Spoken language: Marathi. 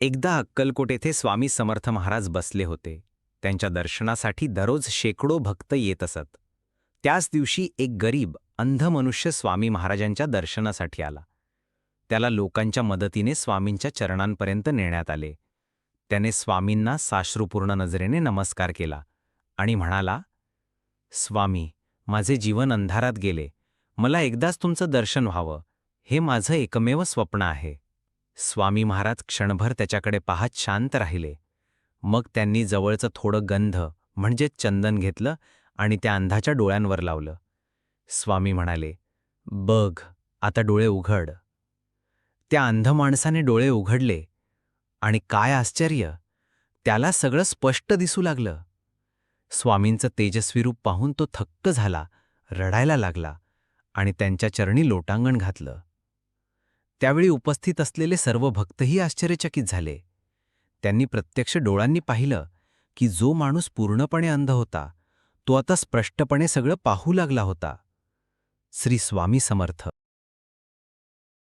एकदा अक्कलकोट येथे स्वामी समर्थ महाराज बसले होते. त्यांच्या दर्शनासाठी दररोज शेकडो भक्त येत असत. त्याच दिवशी एक गरीब अंध मनुष्य स्वामी महाराजांच्या दर्शनासाठी आला. त्याला लोकांच्या मदतीने स्वामींच्या चरणांपर्यंत नेण्यात आले. त्याने स्वामींना साश्रुपूर्ण नजरेने नमस्कार केला आणि म्हणाला, स्वामी, माझे जीवन अंधारात गेले. मला एकदाच तुमचं दर्शन व्हावं, हे माझं एकमेव स्वप्न आहे. स्वामी महाराज क्षणभर त्याच्याकडे पाहत शांत राहिले. मग त्यांनी जवळचं थोडं गंध म्हणजे चंदन घेतलं आणि त्या अंधाच्या डोळ्यांवर लावलं. स्वामी म्हणाले, बघ, आता डोळे उघड. त्या अंध माणसाने डोळे उघडले आणि काय आश्चर्य, त्याला सगळं स्पष्ट दिसू लागलं. स्वामींचं तेजस्वी रूप पाहून तो थक्क झाला, रडायला लागला आणि त्यांच्या चरणी लोटांगण घातलं. त्यावेळी उपस्थित असलेले सर्व भक्तही आश्चर्यचकित झाले. त्यांनी प्रत्यक्ष डोळ्यांनी पाहिलं की जो माणूस पूर्णपणे अंध होता तो आता स्पष्टपणे सगळं पाहू लागला होता. श्री स्वामी समर्थ.